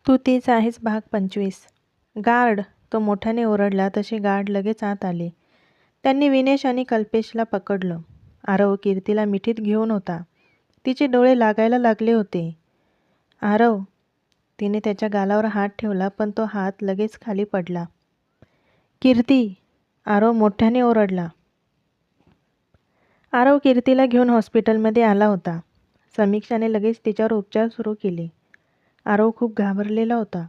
तू तीच आहेस भाग 25. गार्ड, तो मोठ्याने ओरडला तसे गार्ड लगेच आत आले. त्यांनी विनेश आणि कल्पेशला पकडलं. आरव कीर्तीला मिठीत घेऊन होता. तिचे डोळे लागायला लागले होते. आरव, तिने त्याच्या गालावर हात ठेवला पण तो हात लगेच खाली पडला. कीर्ती, आरव मोठ्याने ओरडला. आरव कीर्तीला घेऊन हॉस्पिटलमध्ये आला होता. समीक्षाने लगेच तिच्यावर उपचार सुरू केले. आरव खूप घाबरलेला होता.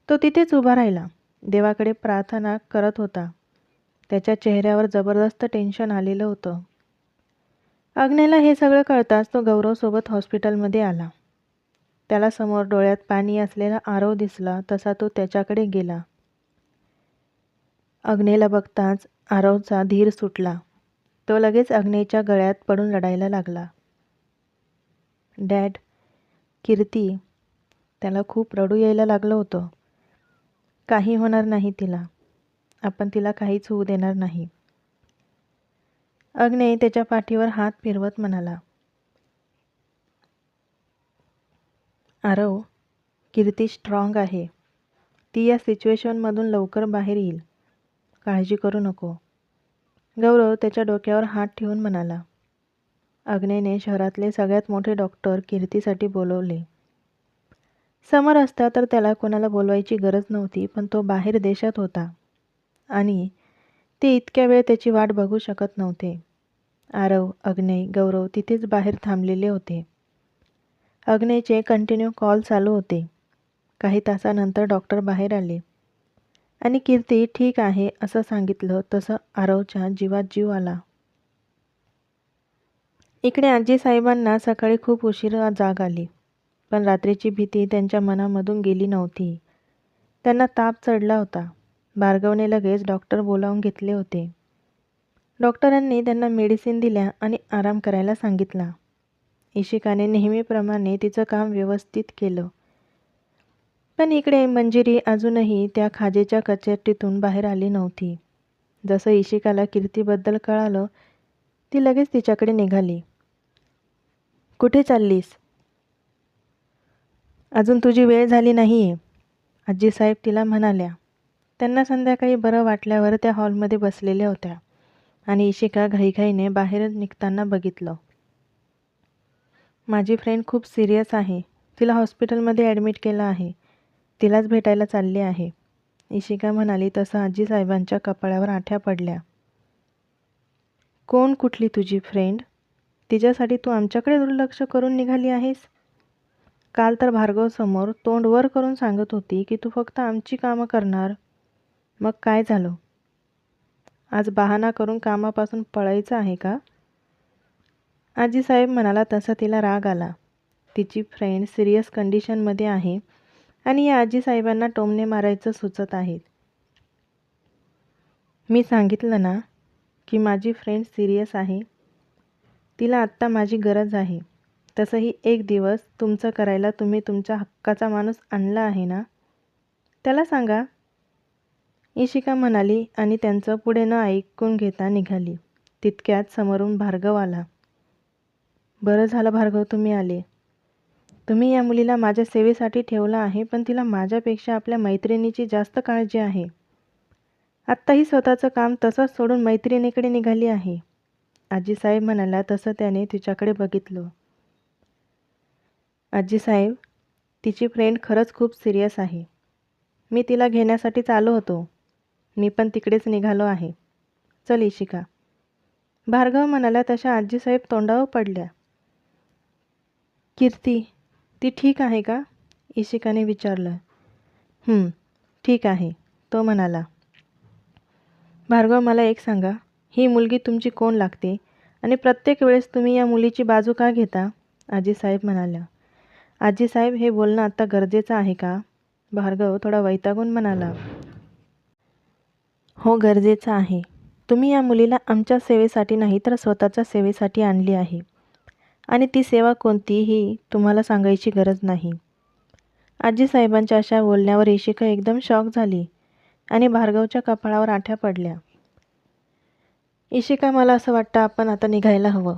तो तिथेच उभा राहिला. देवाकडे प्रार्थना करत होता. त्याच्या चेहऱ्यावर जबरदस्त टेन्शन आलेलं होतं. अग्नेला हे सगळं कळताच तो गौरवसोबत हॉस्पिटलमध्ये आला. त्याला समोर डोळ्यात पाणी असलेला आरव दिसला तसा तो त्याच्याकडे गेला. अग्नेला बघताच आरवचा धीर सुटला. तो लगेच अग्नेच्या गळ्यात पडून रडायला लागला. डॅड, कीर्ती, त्याला खूप रडू यायला लागलं होतं. काही होणार नाही तिला. आपण तिला काहीच होऊ देणार नाही. अग्ने त्याच्या पाठीवर हात फिरवत म्हणाला. आरव, कीर्ती स्ट्रॉंग आहे. ती या सिच्युएशनमधून लवकर बाहेर येईल. काळजी करू नको. गौरव त्याच्या डोक्यावर हात ठेवून म्हणाला. अग्नेने शहरातले सगळ्यात मोठे डॉक्टर कीर्तीसाठी बोलवले. समर असता तर त्याला कोणाला बोलवायची गरज नव्हती, पण तो बाहेर देशात होता आणि ते इतक्या वेळ त्याची वाट बघू शकत नव्हते. आरव, अग्ने, गौरव तिथेच बाहेर थांबलेले होते. अग्नेचे कंटिन्यू कॉल चालू होते. काही तासानंतर डॉक्टर बाहेर आले आणि कीर्ती ठीक आहे असं सांगितलं. तसं आरवच्या जीवात जीव आला. इकडे आजीसाहेबांना सकाळी खूप उशिरा जाग आली, पण रात्रीची भीती त्यांच्या मनामधून गेली नव्हती. त्यांना ताप चढला होता. भार्गवने लगेच डॉक्टर बोलावून घेतले होते. डॉक्टरांनी त्यांना मेडिसिन दिल्या आणि आराम करायला सांगितला. इशिकाने नेहमीप्रमाणे तिचं काम व्यवस्थित केलं. पण इकडे मंजिरी अजूनही त्या खाजेच्या कचेटीतून बाहेर आली नव्हती. जसं इशिकाला कीर्तीबद्दल कळालं, ती लगेच तिच्याकडे निघाली. कुठे चाललीस? अजून तुझी वेळ झाली नाहीये, आजीसाहेब तिला म्हणाल्या. त्यांना संध्याकाळी बरं वाटल्यावर त्या हॉलमध्ये बसलेल्या होत्या आणि इशिका घाईघाईने बाहेर निघताना बघितलं. माझी फ्रेंड खूप सिरियस आहे. तिला हॉस्पिटलमध्ये ॲडमिट केलं आहे. तिलाच भेटायला चालली आहे, इशिका म्हणाली. तसं आजीसाहेबांच्या कपाळावर आठ्या पडल्या. कोण कुठली तुझी फ्रेंड? तिच्यासाठी तू आमच्याकडे दुर्लक्ष करून निघाली आहेस? काल तर भार्गवसमोर तोंड वर करून सांगत होती की तू फक्त आमची कामं करणार. मग काय झालं? आज बहाणा करून कामापासून पळायचं आहे का? आजीसाहेब म्हणाला. तसा तिला राग आला. तिची फ्रेंड सिरियस कंडिशनमध्ये आहे आणि या आजीसाहेबांना टोमणे मारायचं सुचत आहेत. मी सांगितलं ना की माझी फ्रेंड सिरियस आहे. तिला आत्ता माझी गरज आहे. तसंही एक दिवस तुमचं करायला तुम्ही तुमच्या हक्काचा माणूस आणला आहे ना, त्याला सांगा, इशिका म्हणाली आणि त्यांचं पुढे न ऐकून घेता निघाली. तितक्यात समोरून भार्गव आला. बरं झालं भार्गव, तुम्ही आले. तुम्ही या मुलीला माझ्या सेवेसाठी ठेवलं आहे, पण तिला माझ्यापेक्षा आपल्या मैत्रिणीची जास्त काळजी आहे. आत्ताही स्वतःचं काम तसंच सोडून मैत्रिणीकडे निघाली आहे, आजीसाहेब म्हणाला. तसं त्याने तिच्याकडे बघितलं. आजीसाहेब, तिची फ्रेंड खरंच खूप सिरियस आहे. मी तिला घेण्यासाठीच आलो होतो. मी पण तिकडेच निघालो आहे. चल इशिका, भार्गव म्हणाला. तशा आजीसाहेब तोंडावर पडल्या. कीर्ती, ती ठीक आहे का? इशिकाने विचारलं. ठीक आहे, तो म्हणाला. भार्गव, मला एक सांगा, ही मुलगी तुमची कोण लागते आणि प्रत्येक वेळेस तुम्ही या मुलीची बाजू का घेता? आजीसाहेब म्हणाल्या. आजीसाहेब, हे बोलणं आत्ता गरजेचं आहे का? भार्गव थोडा वैतागून म्हणाला. हो, गरजेचं आहे. तुम्ही या मुलीला आमच्या सेवेसाठी नाही तर स्वतःच्या सेवेसाठी आणली आहे आणि ती सेवा कोणती ही तुम्हाला सांगायची गरज नाही. आजीसाहेबांच्या अशा बोलण्यावर इशिका एकदम शॉक झाली आणि भार्गवच्या कपाळावर आठ्या पडल्या. इशिका, मला असं वाटतं आपण आता निघायला हवं.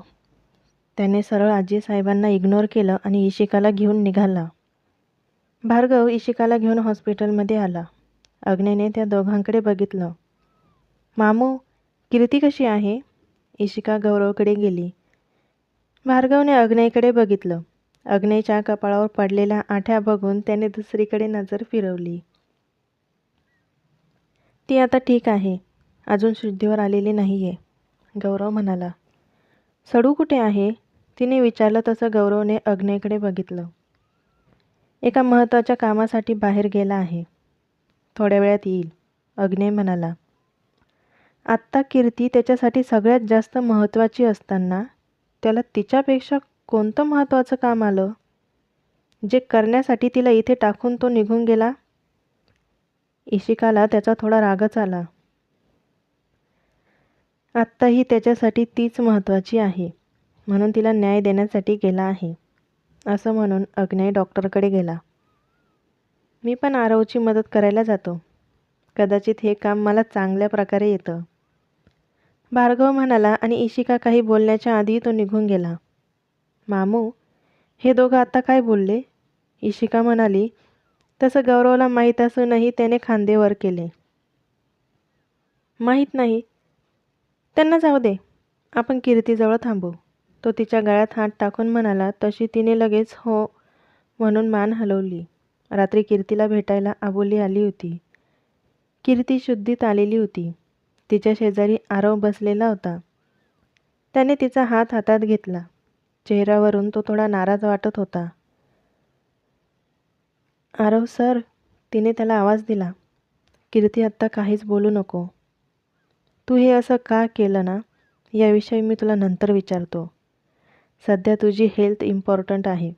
त्याने सरळ आजीसाहेबांना इग्नोर केलं आणि इशिकाला घेऊन निघाला. भार्गव इशिकाला घेऊन हॉस्पिटलमध्ये आला. अग्नेने त्या दोघांकडे बघितलं. मामू, कीर्ती कशी आहे? इशिका गौरवकडे गेली. भार्गवने अग्नेयकडे बघितलं. अग्नेयच्या कपाळावर पडलेल्या आठ्या बघून त्याने दुसरीकडे नजर फिरवली. ती आता ठीक आहे, अजून शुद्धीवर आलेली नाहीये, गौरव म्हणाला. सडू कुठे आहे? तिने विचारलं तसं गौरवने अग्नेयकडे बघितलं. एका महत्त्वाच्या कामासाठी बाहेर गेला आहे. थोड्या वेळात येईल, अग्नेय म्हणाला. आत्ता कीर्ती त्याच्यासाठी सगळ्यात जास्त महत्त्वाची असताना त्याला तिच्यापेक्षा कोणतं महत्त्वाचं काम आलं, जे करण्यासाठी तिला इथे टाकून तो निघून गेला? इशिकाला त्याचा थोडा रागच आला. आत्ताही त्याच्यासाठी तीच महत्त्वाची आहे, म्हणून तिला न्याय देण्यासाठी गेला आहे, असं म्हणून अग्नेय डॉक्टरकडे गेला. मी पण आरवची मदत करायला जातो. कदाचित हे काम मला चांगल्या प्रकारे येतं, भार्गव म्हणाला आणि इशिका काही बोलण्याच्या आधी तो निघून गेला. मामू, हे दोघं आता काय बोलले? इशिका म्हणाली. तसं गौरवला माहीत असूनही त्याने खांदे वर केले. माहीत नाही. त्यांना जाऊ दे, आपण कीर्तीजवळ थांबू, तो तिच्या गळ्यात हात टाकून म्हणाला. तशी तिने लगेच हो म्हणून मान हलवली. रात्री कीर्तीला भेटायला अबोली आली होती. कीर्ती शुद्धीत आलेली होती. तिच्या शेजारी आरव बसलेला होता. त्याने तिचा हात हातात घेतला. चेहऱ्यावरून तो थोडा नाराज वाटत होता. आरव सर, तिने त्याला आवाज दिला. कीर्ती आत्ता काहीच बोलू नको. तू हे असं का केलं ना, याविषयी मी तुला नंतर विचारतो. सध्या तुझी हेल्थ इम्पॉर्टंट आहे,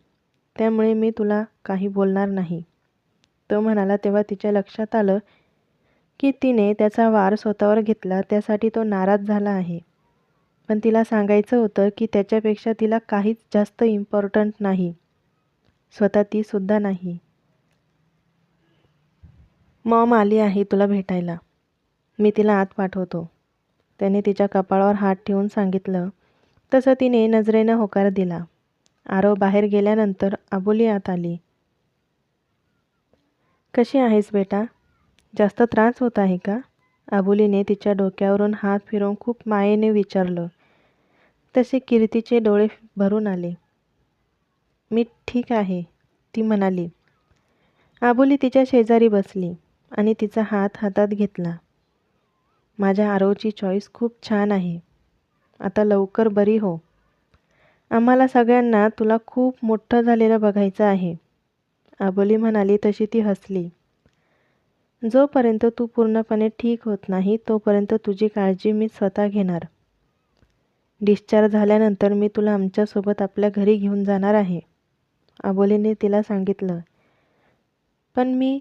त्यामुळे मी तुला काही बोलणार नाही, तो म्हणाला. तेव्हा तिच्या लक्षात आलं की तिने त्याचा वार स्वतःवर घेतला, त्यासाठी तो नाराज झाला आहे. पण तिला सांगायचं होतं की त्याच्यापेक्षा तिला काहीच जास्त इम्पॉर्टंट नाही, स्वतः ती सुद्धा नाही. मॉम आली आहे तुला भेटायला, मी तिला आत पाठवतो, त्याने तिच्या कपाळावर हात ठेवून सांगितलं. तसं तिने नजरेनं होकार दिला. आरव बाहेर गेल्यानंतर अबोली आत आली. कशी आहेस बेटा? जास्त त्रास होत आहे का? अबोलीने तिच्या डोक्यावरून हात फिरवून खूप मायेने विचारलं. तसे कीर्तीचे डोळे भरून आले. मी ठीक आहे, ती म्हणाली. अबोली तिच्या शेजारी बसली आणि तिचा हात हातात घेतला. माझ्या आरवची चॉईस खूप छान आहे, आता लवकर बरी हो. आम्हाला सगळ्यांना तुला खूप मोठं झालेलं बघायचं आहे, अबोली म्हणाली. तशी ती हसली. जोपर्यंत तू पूर्णपणे ठीक होत नाही तोपर्यंत तुझी काळजी मी स्वतः घेणार. डिस्चार्ज झाल्यानंतर मी तुला आमच्यासोबत आपल्या घरी घेऊन जाणार आहे, अबोलीने तिला सांगितलं. पण मी,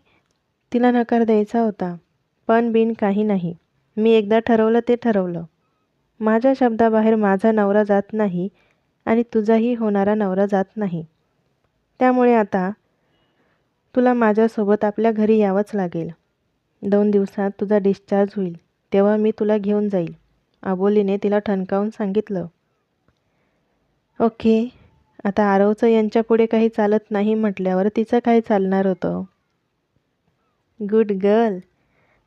तिला नकार द्यायचा होता. पण बिन काही नाही, मी एकदा ठरवलं ते ठरवलं. माझ्या शब्दाबाहेर माझा नवरा जात नाही आणि तुझाही होणारा नवरा जात नाही. त्यामुळे आता तुला माझ्यासोबत आपल्या घरी यावंच लागेल. 2 दिवसात तुझा डिस्चार्ज होईल, तेव्हा मी तुला घेऊन जाईल, अबोलीने तिला ठणकावून सांगितलं. ओके, आता आरवचं यांच्यापुढे काही चालत नाही म्हटल्यावर तिचं काय चालणार होतं? गुड गर्ल,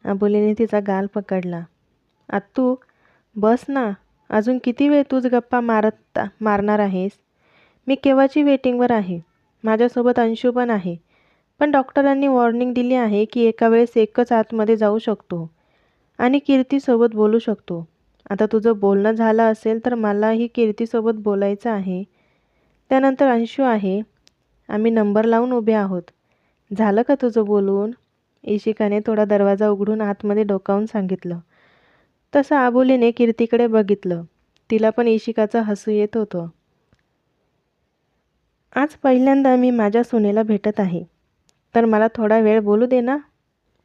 अबोलीने तिचा गाल पकडला. आत्तू बस ना, अजून किती वेळ तूच गप्पा मारणार आहेस? मी केव्हाची वेटिंगवर आहे. माझ्यासोबत अंशू पण आहे, पण डॉक्टरांनी वॉर्निंग दिली आहे की एका वेळेस एकच आतमध्ये जाऊ शकतो आणि कीर्तीसोबत बोलू शकतो. आता तुझं बोलणं झालं असेल तर मलाही कीर्तीसोबत बोलायचं आहे, त्यानंतर अंशू आहे. आम्ही नंबर लावून उभे आहोत. झालं का तुझं बोलून? इशिकाने थोडा दरवाजा उघडून आतमध्ये डोकावून सांगितलं. तसं अबोलीने कीर्तीकडे बघितलं. तिला पण इशिकाचं हसू येत होतं. आज पहिल्यांदा मी माझ्या सुनेला भेटत आहे, तर मला थोडा वेळ बोलू दे ना.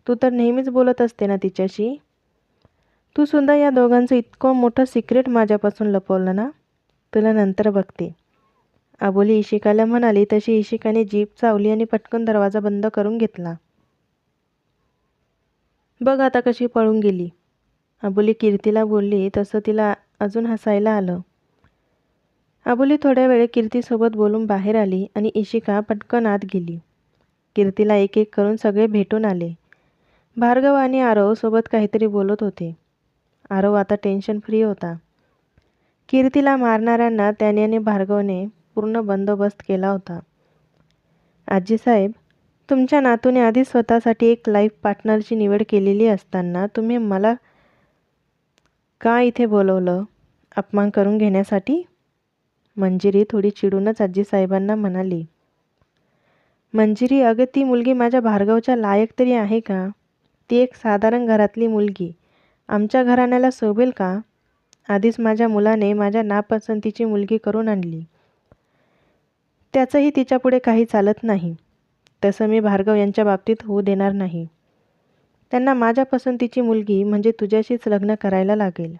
तू तर नेहमीच बोलत असते ना तिच्याशी. तू सुद्धा या दोघांचं इतकं मोठं सिक्रेट माझ्यापासून लपवलं ना. तुला नंतर बघते, अबोली इशिकाला म्हणाली. तशी इशिकाने जीभ चावली आणि पटकन दरवाजा बंद करून घेतला. बघ आता कशी पळून गेली, अबोली कीर्तीला बोलली. तसं तिला अजून हसायला आलं. अबोली थोड्या वेळ कीर्तीसोबत बोलून बाहेर आली आणि इशिका पटकन आत गेली. कीर्तीला एक एक करून सगळे भेटून आले. भार्गव आणि आरव सोबत काहीतरी बोलत होते. आरव आता टेन्शन फ्री होता. कीर्तीला मारणाऱ्यांना त्याने आणि भार्गवने पूर्ण बंदोबस्त केला होता. आजीसाहेब, तुमच्या नातूने आधी स्वतःसाठी एक लाईफ पार्टनरची निवड केलेली असताना तुम्ही मला का इथे बोलवलं? अपमान करून घेण्यासाठी? मंजिरी थोडी चिडूनच आजीसाहेबांना म्हणाली. मंजिरी, अगं ती मुलगी माझ्या भार्गवच्या लायक तरी आहे का? ती एक साधारण घरातली मुलगी आमच्या घराण्याला शोभेल का? आधीच माझ्या मुलाने माझ्या नापसंतीची मुलगी करून आणली. त्याचंही तिच्यापुढे काही चालत नाही. तसं मी भार्गव यांच्या बाबतीत होऊ देणार नाही. त्यांना माझ्या पसंतीची मुलगी म्हणजे तुझ्याशीच लग्न करायला लागेल.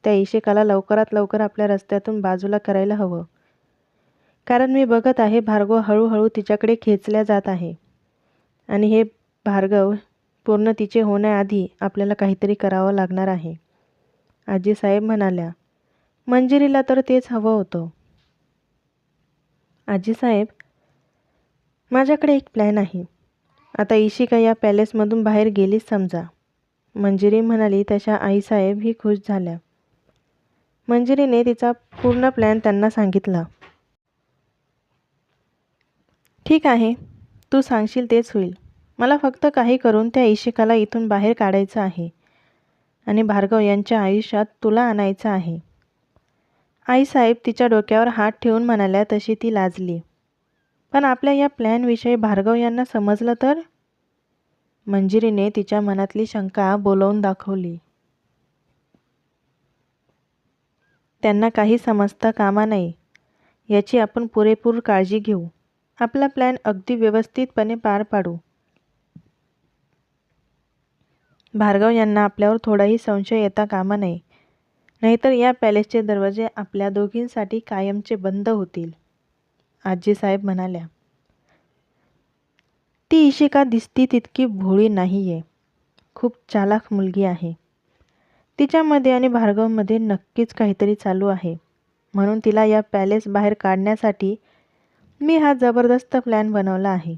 त्या इशिकाला लवकरात लवकर आपल्या रस्त्यातून बाजूला करायला हवं. कारण मी बघत आहे भार्गव हळूहळू तिच्याकडे खेचल्या जात आहे. आणि हे भार्गव पूर्ण तिचे होण्याआधी आपल्याला काहीतरी करावं लागणार आहे. आजीसाहेब म्हणाल्या. मंजिरीला तर तेच हवं होतं. आजीसाहेब, माझ्याकडे एक प्लॅन आहे. आता इशिका या पॅलेसमधून बाहेर गेलीच समजा. मंजिरी म्हणाली. तशा आईसाहेब ही खुश झाल्या. मंजिरीने तिचा पूर्ण प्लॅन त्यांना सांगितला. ठीक आहे, तू सांगशील तेच होईल. मला फक्त काही करून त्या इशिकाला इथून बाहेर काढायचं आहे आणि भार्गव यांच्या आयुष्यात तुला आणायचं आहे. आईसाहेब तिच्या डोक्यावर हात ठेवून म्हणाल्या. तशी ती लाजली. पण आपल्या या प्लॅनविषयी भार्गव यांना समजलं तर? मंजिरीने तिच्या मनातली शंका बोलवून दाखवली. त्यांना काही समजता कामा नये याची आपण पुरेपूर काळजी घेऊ. आपला प्लॅन अगदी व्यवस्थितपणे पार पाडू. भार्गव यांना आपल्यावर थोडाही संशय येता कामा नये, नाहीतर या पॅलेसचे दरवाजे आपल्या दोघींसाठी कायमचे बंद होतील. आजीसाहेब म्हणाल्या. ती इशिका दिसती तितकी भोळी नाहीये. खूप चालाख मुलगी आहे. तिच्यामध्ये आणि भार्गवमध्ये नक्कीच काहीतरी चालू आहे. म्हणून तिला या पॅलेस बाहेर काढण्यासाठी मी हा जबरदस्त प्लॅन बनवला आहे.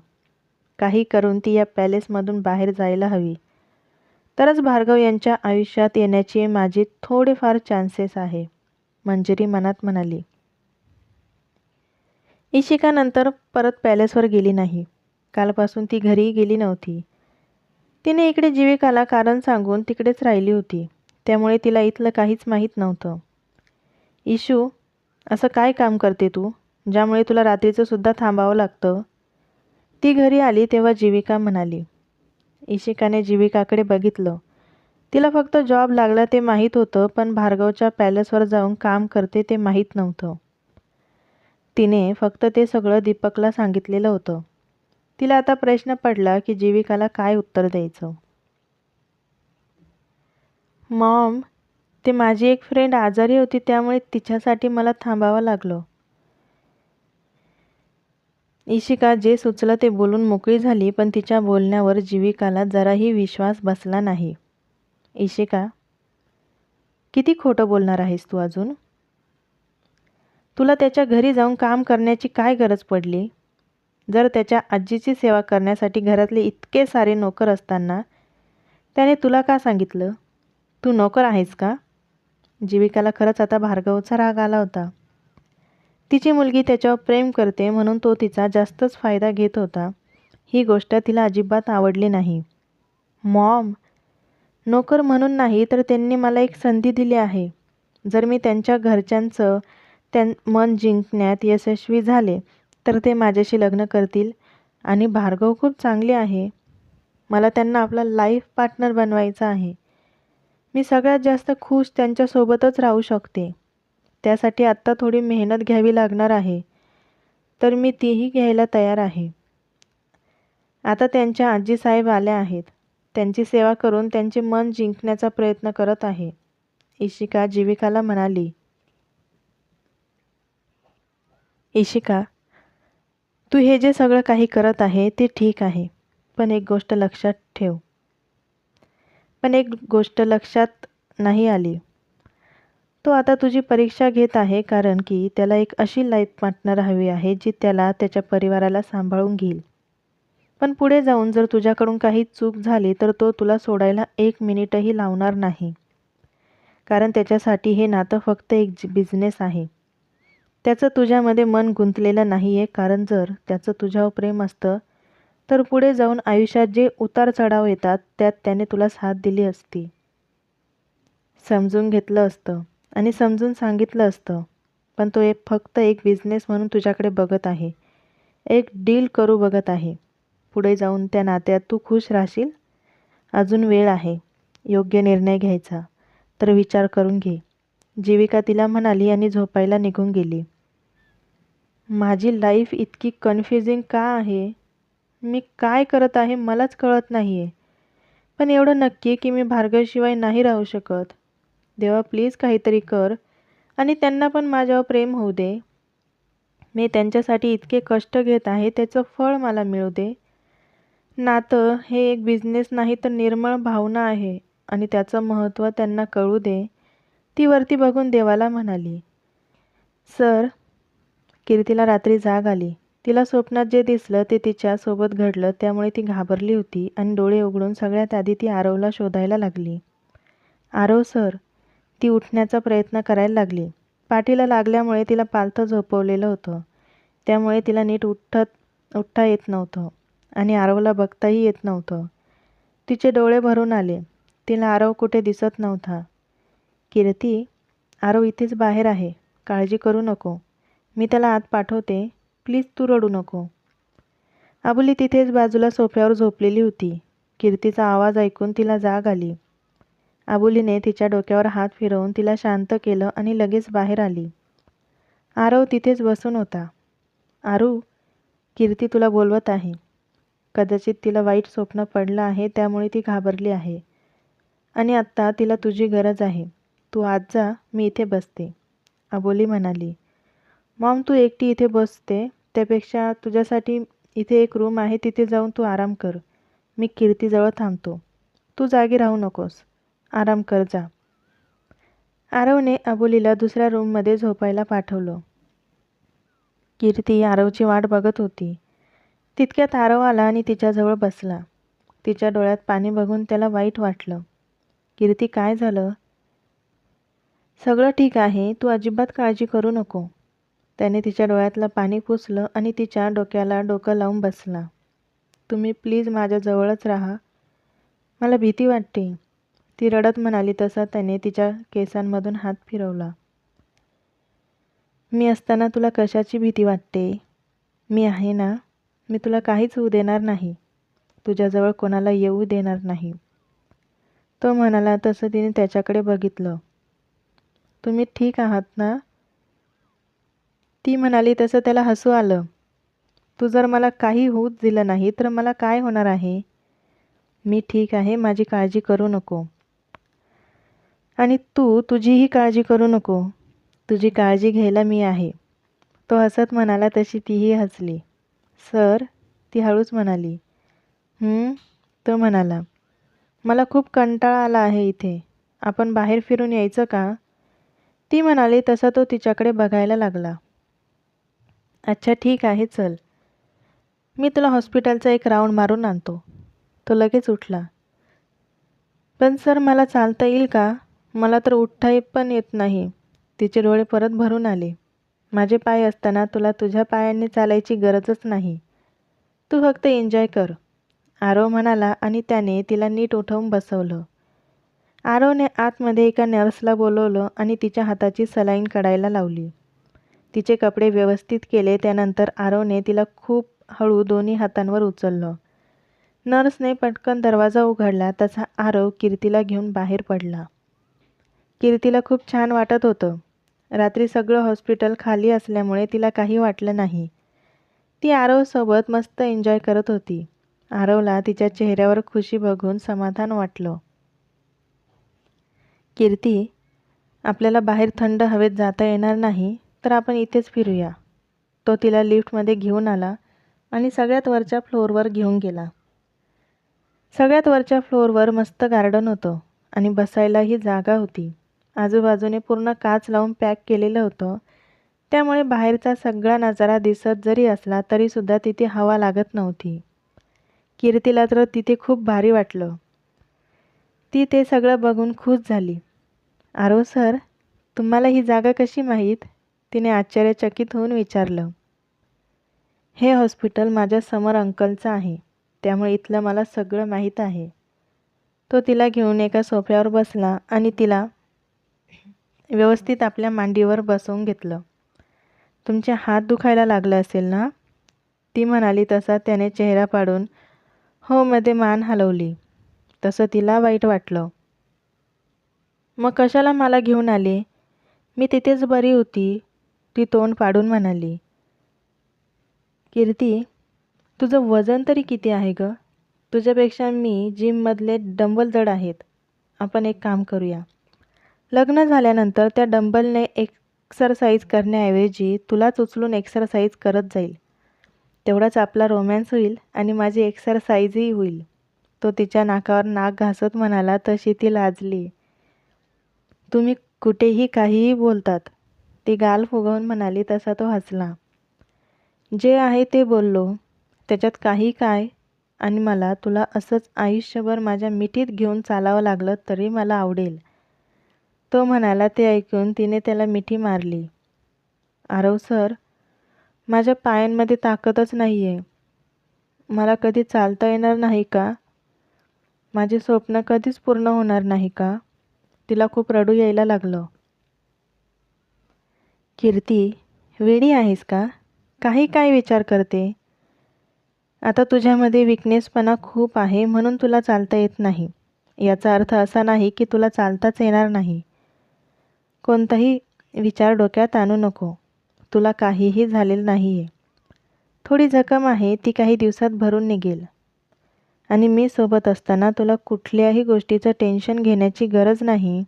काही करून ती या पॅलेसमधून बाहेर जायला हवी. तरच भार्गव यांच्या आयुष्यात येण्याची माझी थोडेफार चान्सेस आहे. मंजिरी मनात म्हणाली. इशिका नंतर परत पॅलेसवर गेली नाही. कालपासून ती घरी गेली नव्हती. तिने इकडे जीविकाला कारण सांगून तिकडेच राहिली होती. त्यामुळे तिला इथलं काहीच माहीत नव्हतं. इशू, असं काय काम करते तू ज्यामुळे तुला रात्रीचं सुद्धा थांबावं लागतं? ती घरी आली तेव्हा जीविका म्हणाली. इशिकाने जीविकाकडे बघितलं. तिला फक्त जॉब लागला ते माहीत होतं, पण भार्गवच्या पॅलेसवर जाऊन काम करते ते माहीत नव्हतं. तिने फक्त ते सगळं दीपकला सांगितलेलं होतं. तिला आता प्रश्न पडला की जीविकाला काय उत्तर द्यायचं. मॉम, ते माझी एक फ्रेंड आजारी होती त्यामुळे तिच्यासाठी मला थांबावं लागलं. इशिका जे सुचलं ते बोलून मोकळी झाली, पण तिच्या बोलण्यावर जीविकाला जराही विश्वास बसला नाही. इशिका, किती खोटं बोलणार आहेस तू अजून? तुला त्याच्या घरी जाऊन काम करण्याची काय गरज पडली? जर त्याच्या आजीची सेवा करण्यासाठी घरातले इतके सारे नोकर असताना त्याने तुला का सांगितलं? तू नोकर आहेस का? जीविकाला खरंच आता भार्गवचा राग आला होता. तिची मुलगी त्याच्यावर प्रेम करते म्हणून तो तिचा जास्तच फायदा घेत होता. ही गोष्ट तिला अजिबात आवडली नाही. मॉम, नोकर म्हणून नाही तर त्यांनी मला एक संधी दिली आहे. जर मी त्यांच्या घरच्यांचं मन जिंकण्यात यशस्वी झाले तर ते माझ्याशी लग्न करतील. आणि भार्गव खूप चांगले आहे. मला त्यांना आपला लाईफ पार्टनर बनवायचा आहे. मी सगळ्यात जास्त खुश त्यांच्यासोबतच राहू शकते. त्यासाठी आत्ता थोडी मेहनत घ्यावी लागणार आहे, तर मी तीही घ्यायला तयार आहे. आता त्यांच्या आजीसाहेब आल्या आहेत. त्यांची सेवा करून त्यांचे मन जिंकण्याचा प्रयत्न करत आहे. इशिका जीविकाला म्हणाली. इशिका, तू हे जे सगळं काही करत आहे ते ठीक आहे, पण एक गोष्ट लक्षात नाही आली. तो आता तुझी परीक्षा घेत आहे कारण की त्याला एक अशी लाईफ पार्टनर हवी आहे जी त्याला त्याच्या परिवाराला सांभाळून घेईल. पण पुढे जाऊन जर तुझ्याकडून काही चूक झाली तर तो तुला सोडायला 1 मिनिटही लावणार नाही. कारण त्याच्यासाठी हे नातं फक्त एक बिझनेस आहे. त्याचं तुझ्यामध्ये मन गुंतलेलं नाही आहे, कारण जर त्याचं तुझ्यावर प्रेम असतं तर पुढे जाऊन आयुष्यात जे उतार चढाव येतात त्यात त्याने तुला साथ दिली असती. समजून घेतलं असतं आणि समजून सांगितलं असतं. पण तो फक्त एक बिझनेस म्हणून तुझ्याकडे बघत आहे. एक डील करू बघत आहे. पुढे जाऊन त्या नात्यात तू खुश राहशील? अजून वेळ आहे योग्य निर्णय घ्यायचा, तर विचार करून घे. जीविका तिला म्हणाली आणि झोपायला निघून गेली. माझी लाईफ इतकी कन्फ्युजिंग का आहे? मी काय करत आहे मलाच कळत नाही आहे. पण एवढं नक्की की मी भार्गवशिवाय नाही राहू शकत. देवा प्लीज काहीतरी कर आणि त्यांना पण माझ्यावर प्रेम होऊ दे. मी त्यांच्यासाठी इतके कष्ट घेत आहे त्याचं फळ मला मिळू दे. नातं हे एक बिझनेस नाही तर निर्मळ भावना आहे आणि त्याचं महत्त्व त्यांना कळू दे. ती वरती बघून देवाला म्हणाली. सर, कीर्तीला रात्री जाग आली. तिला स्वप्नात जे दिसलं ते तिच्यासोबत घडलं, त्यामुळे ती घाबरली होती आणि डोळे उघडून सगळ्यात आधी ती आरवला शोधायला लागली. आरव सर, ती उठण्याचा प्रयत्न करायला लागली. पाठीला लागल्यामुळे तिला पालथं झोपवलेलं होतं, त्यामुळे तिला नीट उठता येत नव्हतं आणि आरवला बघताही येत नव्हतं. तिचे डोळे भरून आले. तिला आरव कुठे दिसत नव्हता. कीर्ती, आरव इथेच बाहेर आहे, काळजी करू नको. मी त्याला आत पाठवते, प्लीज तू रडू नको. अबोली तिथेच बाजूला सोफ्यावर झोपलेली होती. कीर्तीचा आवाज ऐकून तिला जाग आली. अबोलीने तिच्या डोक्यावर हात फिरवून तिला शांत केलं आणि लगेच बाहेर आली. आरव तिथेच बसून होता. आरू, कीर्ती तुला बोलवत आहे. कदाचित तिला वाईट स्वप्न पडलं आहे, त्यामुळे ती घाबरली आहे आणि आत्ता तिला तुझी गरज आहे. तू आत जा, मी इथे बसते, अबोली म्हणाली. मॉम, तू एकटी इथे बसते त्यापेक्षा तुझ्यासाठी इथे एक रूम आहे, तिथे जाऊन तू आराम कर. मी कीर्तीजवळ थांबतो. तू जागी राहू नकोस, आराम कर जा. आरवने अबोलीला दुसऱ्या रूममध्ये झोपायला पाठवलं. कीर्ती आरवची वाट बघत होती. तितक्यात आरव आला आणि तिच्याजवळ बसला. तिच्या डोळ्यात पाणी बघून त्याला वाईट वाटलं. कीर्ती, काय झालं? सगळं ठीक आहे, तू अजिबात काळजी करू नको. त्याने तिच्या डोळ्यातलं पाणी पुसलं आणि तिच्या डोक्याला डोकं लावून बसला. तुम्ही प्लीज माझ्याजवळच राहा, मला भीती वाटते, ती रडत म्हणाली. तसा त्याने तिच्या केसांमधून हात फिरवला. मी असताना तुला कशाची भीती वाटते? मी आहे ना, मी तुला काहीच होऊ देणार नाही, तुझ्याजवळ कोणाला येऊ देणार नाही. तो म्हणाला. तसं तिने त्याच्याकडे बघितलं. तुम्ही ठीक आहात ना? ती म्हणाली. तसं त्याला हसू आलं. तू जर मला काही होऊच दिलं नाही तर मला काय होणार आहे? मी ठीक आहे, माझी काळजी करू नको. आणि तू तुझीही काळजी करू नको, तुझी काळजी घ्यायला मी आहे. तो हसत म्हणाला. तशी तीही हसली. सर, ती हळूच म्हणाली. तो म्हणाला. मला खूप कंटाळा आला आहे इथे, आपण बाहेर फिरून यायचं का? ती म्हणाली. तसा तो तिच्याकडे बघायला लागला. अच्छा ठीक आहे, चल, मी तुला हॉस्पिटलचा एक राऊंड मारून आणतो. तो लगेच उठला. पण सर, मला चालता येईल का? मला तर उठता पण येत नाही. तिचे डोळे परत भरून आले. माझे पाय असताना तुला तुझ्या पायांनी चालायची गरजच नाही, तू फक्त एन्जॉय कर, आरव म्हणाला आणि त्याने तिला नीट उठवून बसवलं. आरवने आतमध्ये एका नर्सला बोलवलं आणि तिच्या हाताची सलाईन काढायला लावली. तिचे कपडे व्यवस्थित केले. त्यानंतर आरवने तिला खूप हळू दोन्ही हातांवर उचललं. नर्सने पटकन दरवाजा उघडला तसा आरव कीर्तीला घेऊन बाहेर पडला. कीर्तीला खूप छान वाटत होतं. रात्री सगळं हॉस्पिटल खाली असल्यामुळे तिला काही वाटलं नाही. ती आरवसोबत मस्त एन्जॉय करत होती. आरवला तिच्या चेहऱ्यावर खुशी बघून समाधान वाटलं. कीर्ती, आपल्याला बाहेर थंड हवेत जाता येणार नाही तर आपण इथेच फिरूया. तो तिला लिफ्टमध्ये घेऊन आला आणि सगळ्यात वरच्या फ्लोअरवर घेऊन गेला. सगळ्यात वरच्या फ्लोअरवर मस्त गार्डन होतं आणि बसायलाही जागा होती. आजूबाजूने पूर्ण काच लावून पॅक केलेलं होतं, त्यामुळे बाहेरचा सगळा नजारा दिसत जरी असला तरीसुद्धा तिथे हवा लागत नव्हती. कीर्तीला तर तिथे खूप भारी वाटलं. ती ते सगळं बघून खुश झाली. आरव सर, तुम्हाला ही जागा कशी माहीत? तिने आश्चर्यचकित होऊन विचारलं. हे हॉस्पिटल माझ्या समर अंकलचं आहे, त्यामुळे इथलं मला सगळं माहीत आहे. तो तिला घेऊन एका सोफ्यावर बसला आणि तिला व्यवस्थित आपल्या मांडीवर बसवून घेतलं. तुमचे हात दुखायला लागले असेल ना? ती म्हणाली तसा त्याने चेहरा पाडून हो मध्ये मान हलवली. तसं तिला वाईट वाटलं. मग कशाला मला घेऊन आले? मी तिथेच बरी होती, ती तोंड पाडून म्हणाली. कीर्ती, तुझं वजन तरी किती आहे गं? तुझ्यापेक्षा मी जिममधले डंबल जड आहेत. आपण एक काम करूया. लग्न झाल्यानंतर त्या डंबलने एक्सरसाइज करण्याऐवजी तुलाच उचलून एक्सरसाइज करत जाईल. तेवढाच आपला रोमॅन्स होईल आणि माझी एक्सरसाइजही होईल. तो तिच्या नाकावर नाक घासत म्हणाला तशी ती लाजली. तुम्ही कुठेही काहीही बोलतात, ती गाल फुगवून म्हणाली तसा तो हसला. जे आहे ते बोललो, त्याच्यात काही काय, आणि मला तुला असंच आयुष्यभर माझ्या मिठीत घेऊन चालावं लागलं तरी मला आवडेल. तो म्हणाला. ते ऐकून तिने त्याला मिठी मारली. आरव सर, माझ्या पायांमध्ये ताकदच नाही आहे. मला कधी चालता येणार नाही का? माझे स्वप्न कधीच पूर्ण होणार नाही का? तिला खूप रडू यायला लागलं. कीर्ती, वेडी आहेस का? काही काय विचार करते? आता तुझ्यामध्ये विकनेसपणा खूप आहे म्हणून तुला चालता येत नाही. याचा अर्थ असा नाही की तुला चालताच येणार नाही. कोणताही विचार डोक्यात आणू नको. तुला काहीही झालेलं नाही आहे. थोडी जखम आहे, ती काही दिवसात भरून निघेल. आणि मी सोबत असताना तुला कुठल्याही गोष्टीचं टेन्शन घेण्याची गरज नाही.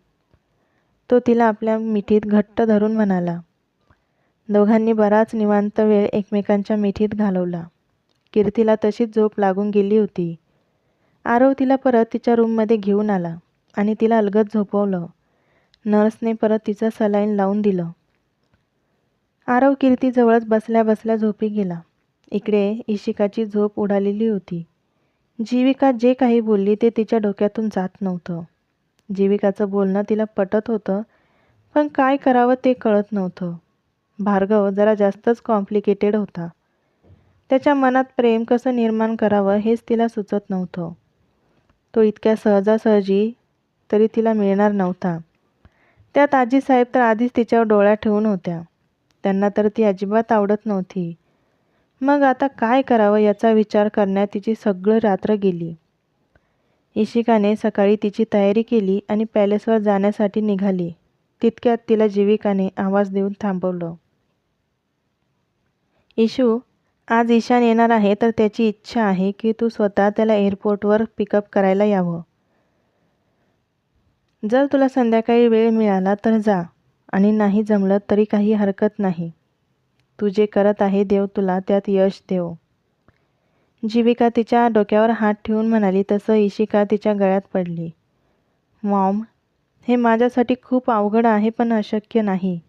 तो तिला आपल्या मिठीत घट्ट धरून म्हणाला. दोघांनी बराच निवांत वेळ एकमेकांच्या मिठीत घालवला. कीर्तीला तशीच झोप लागून गेली होती. आरव तिला परत तिच्या रूममध्ये घेऊन आला आणि तिला अलगद झोपवलं. नर्सने परत तिचं सलाईन लावून दिलं. आरव कीर्तीजवळच बसल्या बसल्या झोपी गेला. इकडे इशिकाची झोप उडालेली होती. जीविका जे काही बोलली ते तिच्या डोक्यातून जात नव्हतं. जीविकाचं बोलणं तिला पटत होतं, पण काय करावं ते कळत नव्हतं. भार्गव जरा जास्तच कॉम्प्लिकेटेड होता. त्याच्या मनात प्रेम कसं निर्माण करावं हेच तिला सुचत नव्हतं. तो इतक्या सहजासहजी तरी तिला मिळणार नव्हता. त्यात आजीसाहेब तर आधीच तिच्यावर डोळा ठेवून होत्या. त्यांना तर ती अजिबात आवडत नव्हती. मग आता काय करावं याचा विचार करण्यात तिची सगळी रात्र गेली. इशिकाने सकाळी तिची तयारी केली आणि पॅलेसवर जाण्यासाठी निघाली. तितक्यात तिला जीविकाने आवाज देऊन थांबवलं. इशू, आज ईशान येणार आहे तर त्याची इच्छा आहे की तू स्वतः त्याला एअरपोर्टवर पिकअप करायला यावं. जर तुला संध्याकाळी वेळ मिळाला तर जा, आणि नाही जमलं तरी काही हरकत नाही. तू जे करत आहे देव तुला त्यात यश देव. जीविका तिच्या डोक्यावर हात ठेवून म्हणाली तसं इशिका तिच्या गळ्यात पडली. मॉम, हे माझ्यासाठी खूप अवघड आहे पण अशक्य नाही.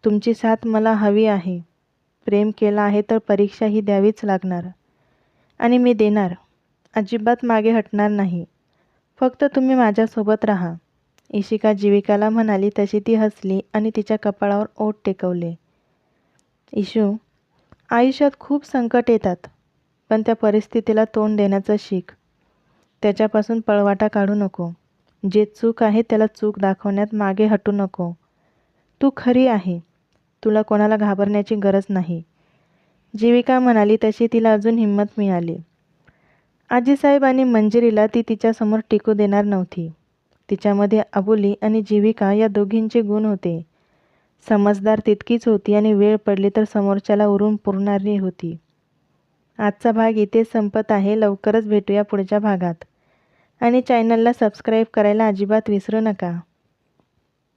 तुमची साथ मला हवी आहे. प्रेम केलं आहे तर परीक्षा ही द्यावीच लागणार. आणि मी देणार. अजिबात मागे हटणार नाही. फक्त तुम्ही माझ्यासोबत राहा. इशिका जीविकाला म्हणाली तशी ती हसली आणि तिच्या कपाळावर ओठ टेकवले. इशू, आयुष्यात खूप संकट येतात, पण त्या परिस्थितीला तोंड देण्याचं शिक. त्याच्यापासून पळवाटा काढू नको. जे चूक आहे त्याला चूक दाखवण्यात मागे हटू नको. तू खरी आहे. तुला कोणाला घाबरण्याची गरज नाही. जीविका म्हणाली तशी तिला अजून हिंमत मिळाली. आजीसाहेब आणि मंजिरीला ती तिच्यासमोर टिकू देणार नव्हती. तिच्यामध्ये अबोली आणि जीविका या दोघींचे गुण होते. समजदार तितकीच होती आणि वेळ पडली तर समोरच्याला उरून पुरणारी होती. आजचा भाग इथेच संपत आहे. लवकरच भेटूया पुढच्या भागात. आणि चॅनलला सबस्क्राईब करायला अजिबात विसरू नका.